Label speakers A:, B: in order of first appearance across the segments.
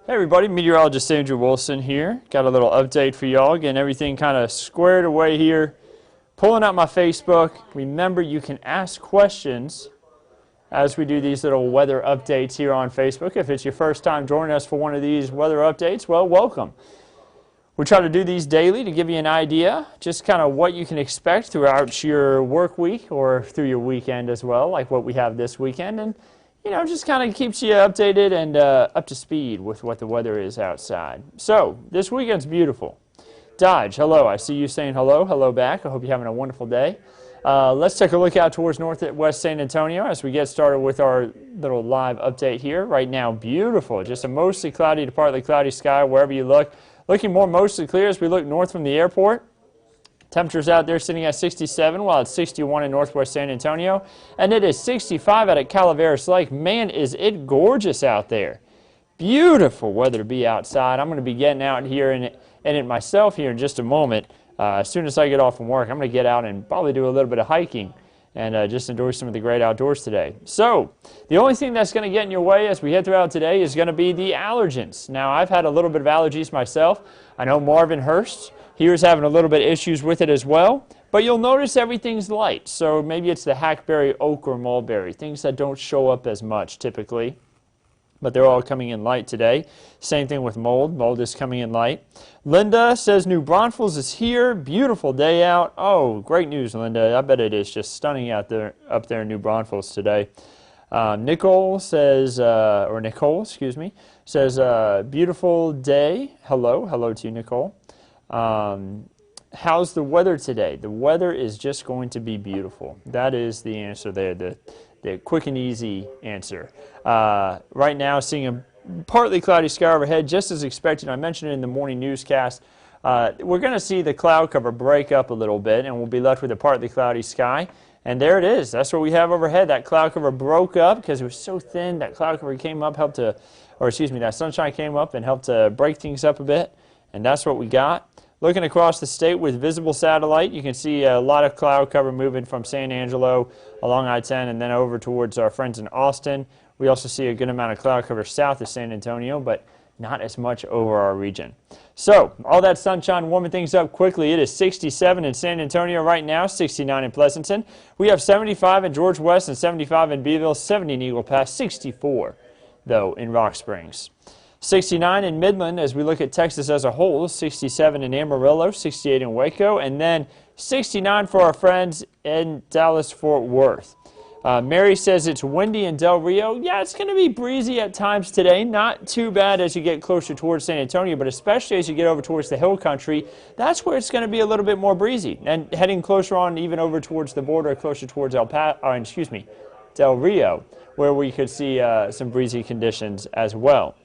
A: Hey everybody, Meteorologist Andrew Wilson here. Got a little update for y'all, getting everything kind of squared away here. Pulling up my Facebook. Remember, you can ask questions as we do these little weather updates here on Facebook. If it's your first time joining us for one of these weather updates, well, welcome. We try to do these daily to give you an idea, just kind of what you can expect throughout your work week or through your weekend as well, like what we have this weekend. And you know, just kind of keeps you updated and up to speed with what the weather is outside. So, this weekend's beautiful. Dodge, hello. I see you saying hello. Hello back. I hope you're having a wonderful day. Let's take a look out towards northwest San Antonio as we get started with our little live update here. Right now, beautiful. Just a mostly cloudy to partly cloudy sky wherever you look. Looking more mostly clear as we look north from the airport. Temperatures out there sitting at 67 while it's 61 in northwest San Antonio. And it is 65 out at Calaveras Lake. Man, is it gorgeous out there. Beautiful weather to be outside. I'm going to be getting out here in it myself here in just a moment. As soon as I get off from work, I'm going to get out and probably do a little bit of hiking and just enjoy some of the great outdoors today. So, the only thing that's going to get in your way as we head throughout today is going to be the allergens. Now, I've had a little bit of allergies myself. I know Marvin Hurst here is having a little bit of issues with it as well, but you'll notice everything's light. So maybe it's the hackberry, oak, or mulberry, things that don't show up as much typically, but they're all coming in light today. Same thing with mold. Mold is coming in light. Linda says New Braunfels is here. Beautiful day out. Oh, great news, Linda. I bet it is just stunning out there, up there in New Braunfels today. Nicole says, says, beautiful day. Hello. Hello to you, Nicole. How's the weather today? The weather is just going to be beautiful. That is the answer there, the quick and easy answer. Right now, seeing a partly cloudy sky overhead, just as expected. I mentioned it in the morning newscast. We're going to see the cloud cover break up a little bit, and we'll be left with a partly cloudy sky. And there it is. That's what we have overhead. That cloud cover broke up because it was so thin. That cloud cover came up, that sunshine came up and helped to break things up a bit. And that's what we got. Looking across the state with visible satellite, you can see a lot of cloud cover moving from San Angelo along I-10 and then over towards our friends in Austin. We also see a good amount of cloud cover south of San Antonio, but not as much over our region. So, all that sunshine warming things up quickly. It is 67 in San Antonio right now, 69 in Pleasanton. We have 75 in George West and 75 in Beeville, 70 in Eagle Pass, 64, though, in Rock Springs. 69 in Midland as we look at Texas as a whole, 67 in Amarillo, 68 in Waco, and then 69 for our friends in Dallas-Fort Worth. Mary says it's windy in Del Rio. Yeah, it's going to be breezy at times today. Not too bad as you get closer towards San Antonio, but especially as you get over towards the hill country, that's where it's going to be a little bit more breezy. And heading closer on even over towards the border, closer towards Del Rio, where we could see some breezy conditions as well.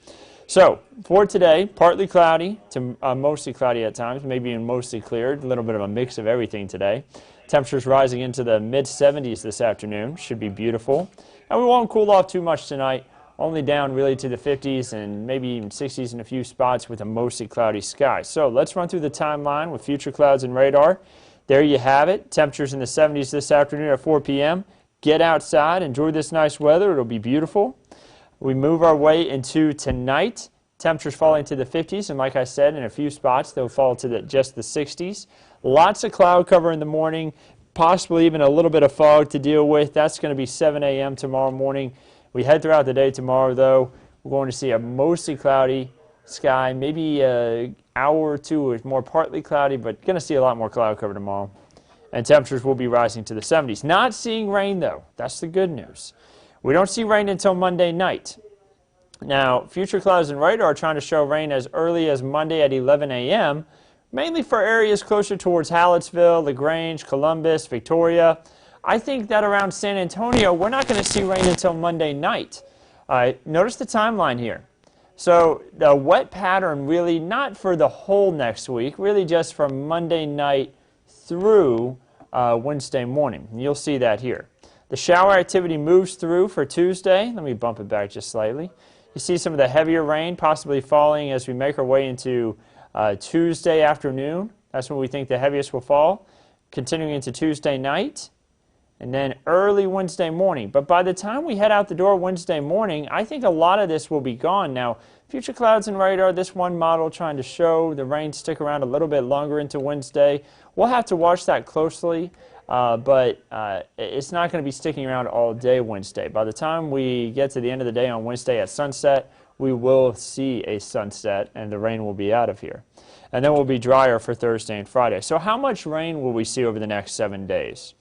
A: So, for today, partly cloudy to mostly cloudy at times, maybe even mostly cleared, a little bit of a mix of everything today. Temperatures rising into the mid-70s this afternoon, should be beautiful. And we won't cool off too much tonight, only down really to the 50s and maybe even 60s in a few spots with a mostly cloudy sky. So, let's run through the timeline with future clouds and radar. There you have it, temperatures in the 70s this afternoon at 4 p.m. Get outside, enjoy this nice weather, it'll be beautiful. We move our way into tonight. Temperatures falling to the 50s, and like I said, in a few spots, they'll fall to just the 60s. Lots of cloud cover in the morning, possibly even a little bit of fog to deal with. That's going to be 7 a.m. tomorrow morning. We head throughout the day tomorrow, though. We're going to see a mostly cloudy sky, maybe an hour or two with more partly cloudy, but going to see a lot more cloud cover tomorrow. And temperatures will be rising to the 70s. Not seeing rain, though. That's the good news. We don't see rain until Monday night. Now, future clouds and radar are trying to show rain as early as Monday at 11 a.m., mainly for areas closer towards Hallettsville, LaGrange, Columbus, Victoria. I think that around San Antonio, we're not going to see rain until Monday night. Notice the timeline here. So the wet pattern really not for the whole next week, really just from Monday night through Wednesday morning. You'll see that here. The shower activity moves through for Tuesday. Let me bump it back just slightly. You see some of the heavier rain possibly falling as we make our way into Tuesday afternoon. That's when we think the heaviest will fall. Continuing into Tuesday night. and then early Wednesday morning. But by the time we head out the door Wednesday morning, I think a lot of this will be gone. Now, future clouds and radar, this one model trying to show the rain stick around a little bit longer into Wednesday. We'll have to watch that closely, but it's not going to be sticking around all day Wednesday. By the time we get to the end of the day on Wednesday at sunset, we will see a sunset and the rain will be out of here. And then we'll be drier for Thursday and Friday. So how much rain will we see over the next 7 days?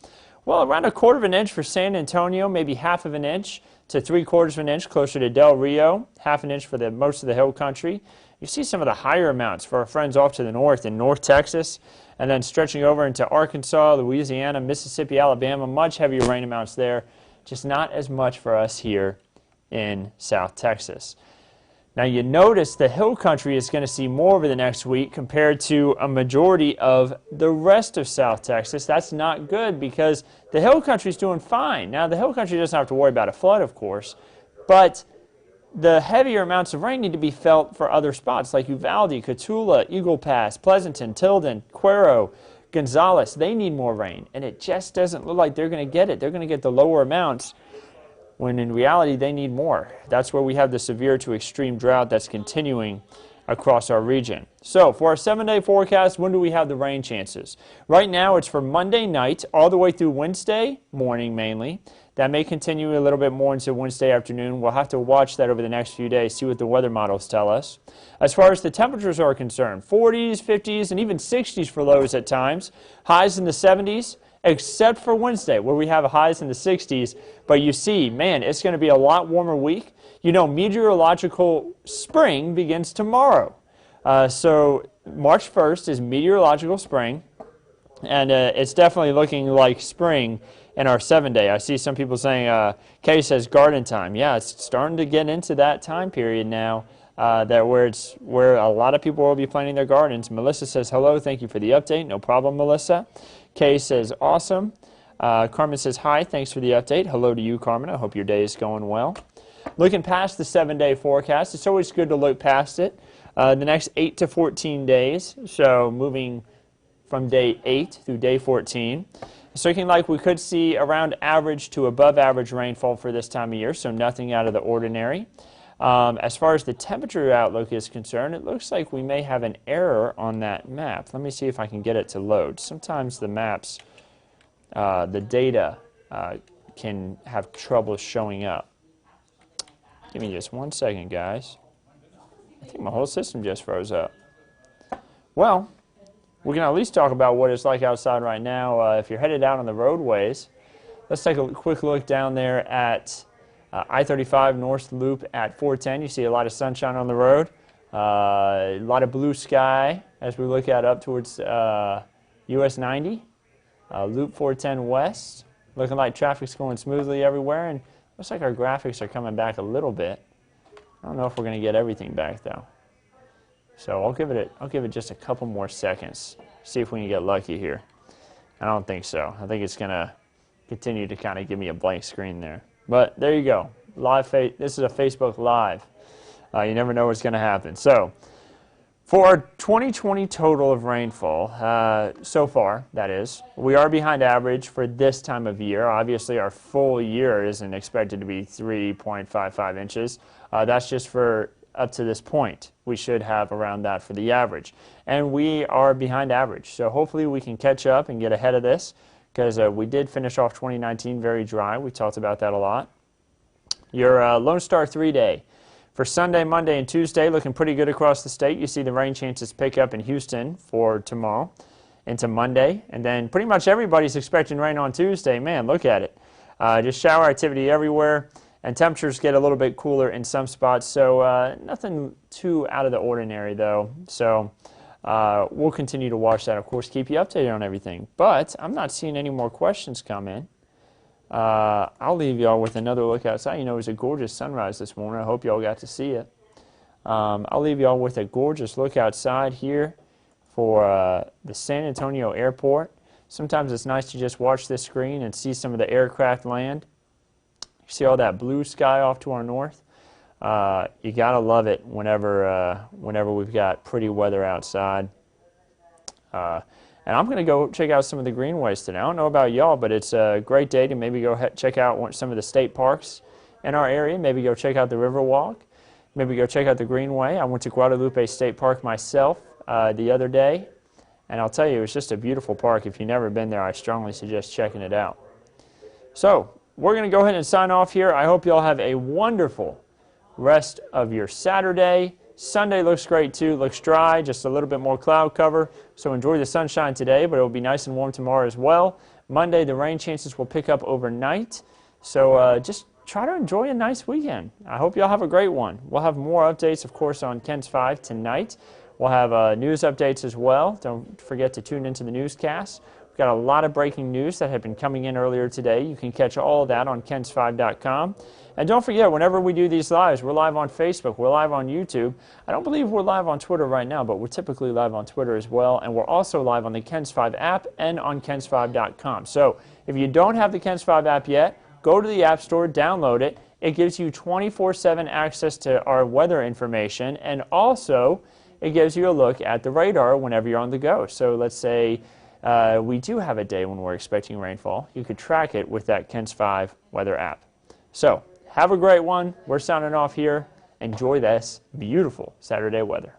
A: Well, around 1/4 of an inch for San Antonio, maybe 1/2 an inch to 3/4 of an inch closer to Del Rio, 1/2 an inch for most of the hill country. You see some of the higher amounts for our friends off to the north in North Texas, and then stretching over into Arkansas, Louisiana, Mississippi, Alabama, much heavier rain amounts there, just not as much for us here in South Texas. Now you notice the hill country is going to see more over the next week compared to a majority of the rest of South Texas. That's not good because the hill country is doing fine. Now the hill country doesn't have to worry about a flood, of course, but the heavier amounts of rain need to be felt for other spots like Uvalde, Cotulla, Eagle Pass, Pleasanton, Tilden, Cuero, Gonzales. They need more rain, and it just doesn't look like they're going to get it. They're going to get the lower amounts, when in reality they need more. That's where we have the severe to extreme drought that's continuing across our region. So for our 7-day forecast, when do we have the rain chances? Right now it's for Monday night all the way through Wednesday morning mainly. That may continue a little bit more into Wednesday afternoon. We'll have to watch that over the next few days, see what the weather models tell us. As far as the temperatures are concerned, 40s, 50s, and even 60s for lows at times. Highs in the 70s. Except for Wednesday, where we have highs in the 60s. But you see, man, it's going to be a lot warmer week. You know, meteorological spring begins tomorrow. So March 1st is meteorological spring, and it's definitely looking like spring in our 7-day. I see some people saying, Kay says garden time. Yeah, it's starting to get into that time period now. Where a lot of people will be planting their gardens. Melissa says, hello, thank you for the update. No problem, Melissa. Kay says, awesome. Carmen says, hi, thanks for the update. Hello to you, Carmen. I hope your day is going well. Looking past the 7-day forecast, it's always good to look past it. The next 8 to 14 days, so moving from day 8 through day 14. It's looking like we could see around average to above average rainfall for this time of year, so nothing out of the ordinary. As far as the temperature outlook is concerned, it looks like we may have an error on that map. Let me see if I can get it to load. Sometimes the maps, the data can have trouble showing up. Give me just 1 second, guys. I think my whole system just froze up. Well, we can at least talk about what it's like outside right now. If you're headed out on the roadways, let's take a quick look down there at I-35 North Loop at 410. You see a lot of sunshine on the road, a lot of blue sky as we look out up towards US 90, Loop 410 West, looking like traffic's going smoothly everywhere, and looks like our graphics are coming back a little bit. I don't know if we're going to get everything back though. So I'll give it just a couple more seconds, see if we can get lucky here. I don't think so. I think it's going to continue to kind of give me a blank screen there. But there you go. This is a Facebook Live. You never know what's going to happen. So, for our 2020 total of rainfall, so far, that is, we are behind average for this time of year. Obviously, our full year isn't expected to be 3.55 inches. That's just for up to this point. We should have around that for the average. And we are behind average. So, hopefully, we can catch up and get ahead of this, because we did finish off 2019 very dry. We talked about that a lot. Your Lone Star 3-day. For Sunday, Monday, and Tuesday, looking pretty good across the state. You see the rain chances pick up in Houston for tomorrow into Monday. And then pretty much everybody's expecting rain on Tuesday. Man, look at it. Just shower activity everywhere. And temperatures get a little bit cooler in some spots. So nothing too out of the ordinary, though. So we'll continue to watch that, of course, keep you updated on everything. But I'm not seeing any more questions come in. I'll leave y'all with another look outside. You know, it was a gorgeous sunrise this morning. I hope y'all got to see it. I'll leave y'all with a gorgeous look outside here for the San Antonio airport. Sometimes it's nice to just watch this screen and see some of the aircraft land. You see all that blue sky off to our north? You gotta love it whenever we've got pretty weather outside. And I'm going to go check out some of the greenways today. I don't know about y'all, but it's a great day to maybe go check out some of the state parks in our area. Maybe go check out the Riverwalk. Maybe go check out the Greenway. I went to Guadalupe State Park myself the other day. And I'll tell you, it was just a beautiful park. If you've never been there, I strongly suggest checking it out. So we're going to go ahead and sign off here. I hope you all have a wonderful rest of your Saturday. Sunday looks great too. Looks dry, just a little bit more cloud cover. So enjoy the sunshine today, but it will be nice and warm tomorrow as well. Monday, the rain chances will pick up overnight. So just try to enjoy a nice weekend. I hope you all have a great one. We'll have more updates, of course, on Ken's 5 tonight. We'll have news updates as well. Don't forget to tune into the newscast. We've got a lot of breaking news that had been coming in earlier today. You can catch all of that on kens5.com. And don't forget, whenever we do these lives, we're live on Facebook, we're live on YouTube. I don't believe we're live on Twitter right now, but we're typically live on Twitter as well. And we're also live on the Kens 5 app and on kens5.com. So if you don't have the Kens 5 app yet, go to the App Store, download it. It gives you 24/7 access to our weather information, and also it gives you a look at the radar whenever you're on the go. So let's say we do have a day when we're expecting rainfall. You could track it with that Kens 5 weather app. So have a great one. We're signing off here. Enjoy this beautiful Saturday weather.